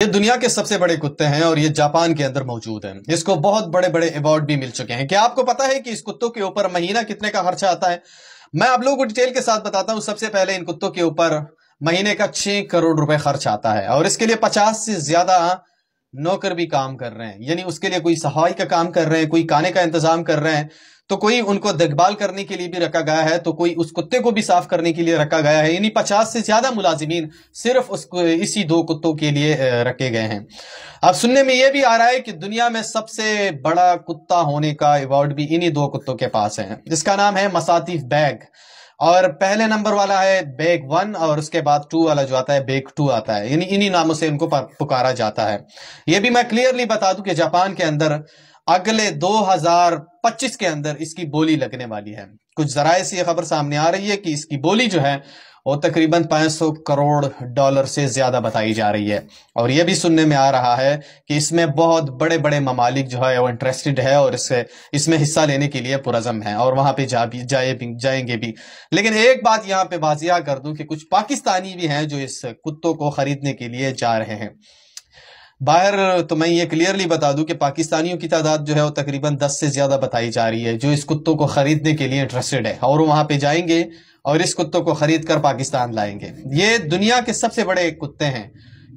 یہ دنیا کے سب سے بڑے کتے ہیں اور یہ جاپان کے اندر موجود ہیں. اس کو بہت بڑے بڑے ایوارڈ بھی مل چکے ہیں. کیا آپ کو پتا ہے کہ اس کتوں کے اوپر مہینہ کتنے کا خرچہ آتا ہے؟ میں آپ لوگوں کو ڈیٹیل کے ساتھ بتاتا ہوں. سب سے پہلے ان کتوں کے اوپر مہینے کا 6 کروڑ روپے خرچ آتا ہے اور اس کے لیے 50 سے زیادہ نوکر بھی کام کر رہے ہیں. یعنی اس کے لیے کوئی صفائی کا کام کر رہے ہیں, کوئی کھانے کا انتظام کر رہے ہیں, تو کوئی ان کو دیکھ بھال کرنے کے لیے بھی رکھا گیا ہے, تو کوئی اس کتے کو بھی صاف کرنے کے لیے رکھا گیا ہے. یعنی 50 سے زیادہ ملازمین صرف اسی 2 کتوں کے لیے رکھے گئے ہیں. اب سننے میں یہ بھی آ رہا ہے کہ دنیا میں سب سے بڑا کتا ہونے کا ایوارڈ بھی انہی 2 کتوں کے پاس ہے, جس کا نام ہے مساتیف بیگ. اور پہلے نمبر والا ہے بیگ 1 اور اس کے بعد 2 والا جو آتا ہے بیگ 2 آتا ہے. یعنی انہی ناموں سے ان کو پکارا جاتا ہے. یہ بھی میں کلیئرلی بتا دوں کہ جاپان کے اندر اگلے 2025 کے اندر اس کی بولی لگنے والی ہے. کچھ ذرائع سے یہ خبر سامنے آ رہی ہے کہ اس کی بولی جو ہے وہ تقریباً 500 کروڑ ڈالر سے زیادہ بتائی جا رہی ہے. اور یہ بھی سننے میں آ رہا ہے کہ اس میں بہت بڑے بڑے ممالک جو ہے وہ انٹرسٹڈ ہے اور اس میں حصہ لینے کے لیے پرعزم ہے اور وہاں پہ جائیں گے بھی. لیکن ایک بات یہاں پہ واضح کر دوں کہ کچھ پاکستانی بھی ہیں جو اس کتوں کو خریدنے کے لیے جا رہے ہیں باہر. تو میں یہ کلیئرلی بتا دوں کہ پاکستانیوں کی تعداد جو ہے وہ تقریباً 10 سے زیادہ بتائی جا رہی ہے جو اس کتوں کو خریدنے کے لیے انٹرسٹڈ ہے اور وہاں پہ جائیں گے اور اس کتوں کو خرید کر پاکستان لائیں گے. یہ دنیا کے سب سے بڑے کتے ہیں,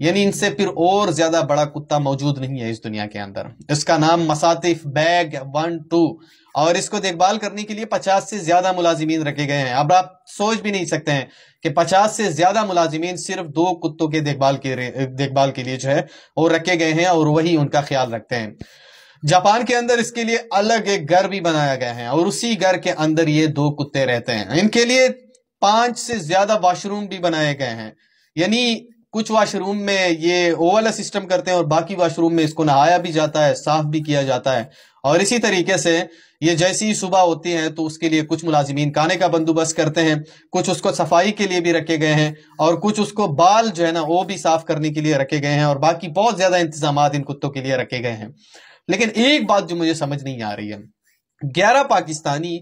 یعنی ان سے پھر اور زیادہ بڑا کتا موجود نہیں ہے اس دنیا کے اندر. اس کا نام مساتیف بیگ 1 2 اور اس کو دیکھ بھال کرنے کے لیے 50 سے زیادہ ملازمین رکھے گئے ہیں. اب آپ سوچ بھی نہیں سکتے ہیں کہ 50 سے زیادہ ملازمین صرف 2 کتوں کے دیکھ بھال کے لیے جو ہے وہ رکھے گئے ہیں اور وہی ان کا خیال رکھتے ہیں. جاپان کے اندر اس کے لیے الگ ایک گھر بھی بنایا گیا ہے اور اسی گھر کے اندر یہ 2 کتے رہتے ہیں. ان کے لیے 5 سے زیادہ واش روم بھی بنائے گئے ہیں. یعنی کچھ واش روم میں یہ اولا سسٹم کرتے ہیں اور باقی واش روم میں اس کو نہایا بھی جاتا ہے, صاف بھی کیا جاتا ہے. اور اسی طریقے سے یہ جیسی صبح ہوتی ہیں تو اس کے لیے کچھ ملازمین کھانے کا بندوبست کرتے ہیں, کچھ اس کو صفائی کے لیے بھی رکھے گئے ہیں اور کچھ اس کو بال جو ہے نا وہ بھی صاف کرنے کے لیے رکھے گئے ہیں اور باقی بہت زیادہ انتظامات ان کتوں کے لیے رکھے گئے ہیں. لیکن ایک بات جو مجھے سمجھ نہیں آ رہی ہے, 11 پاکستانی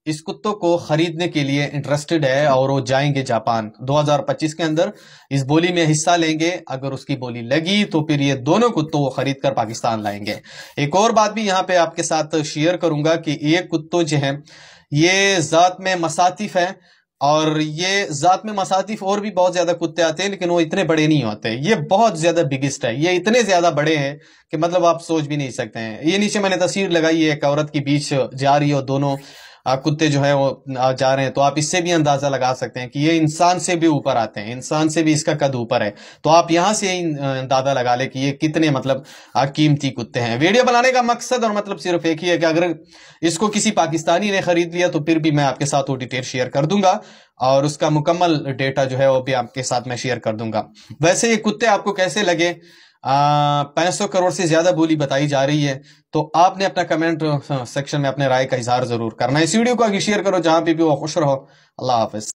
اس کتوں کو خریدنے کے لیے انٹرسٹڈ ہے اور وہ جائیں گے جاپان 2025 کے اندر, اس بولی میں حصہ لیں گے. اگر اس کی بولی لگی تو پھر یہ دونوں کتوں خرید کر پاکستان لائیں گے. ایک اور بات بھی یہاں پہ آپ کے ساتھ شیئر کروں گا کہ یہ کتوں جو ہیں یہ ذات میں مساتیف ہیں اور یہ ذات میں مساتیف اور بھی بہت زیادہ کتے آتے ہیں لیکن وہ اتنے بڑے نہیں ہوتے. یہ بہت زیادہ بگسٹ ہے, یہ اتنے زیادہ بڑے ہیں کہ مطلب آپ سوچ بھی نہیں سکتے ہیں. یہ نیچے میں نے تصویر لگائی ہے, ایک عورت کی بیچ جا رہی ہے اور دونوں کتے جو ہے وہ جا رہے ہیں, تو آپ اس سے بھی اندازہ لگا سکتے ہیں کہ یہ انسان سے بھی اوپر آتے ہیں, انسان سے بھی اس کا قد اوپر ہے. تو آپ یہاں سے اندازہ لگا لیں کہ یہ کتنے مطلب قیمتی کتے ہیں. ویڈیو بنانے کا مقصد اور مطلب صرف ایک ہی ہے کہ اگر اس کو کسی پاکستانی نے خرید لیا تو پھر بھی میں آپ کے ساتھ وہ ڈیٹیل شیئر کر دوں گا اور اس کا مکمل ڈیٹا جو ہے وہ بھی آپ کے ساتھ میں شیئر کر دوں گا. ویسے یہ کتے آپ کو کیسے لگے؟ 500 کروڑ سے زیادہ بولی بتائی جا رہی ہے, تو آپ نے اپنا کمنٹ سیکشن میں اپنے رائے کا اظہار ضرور کرنا ہے. اس ویڈیو کو آگے شیئر کرو جہاں پہ بھی وہ خوش رہو. اللہ حافظ.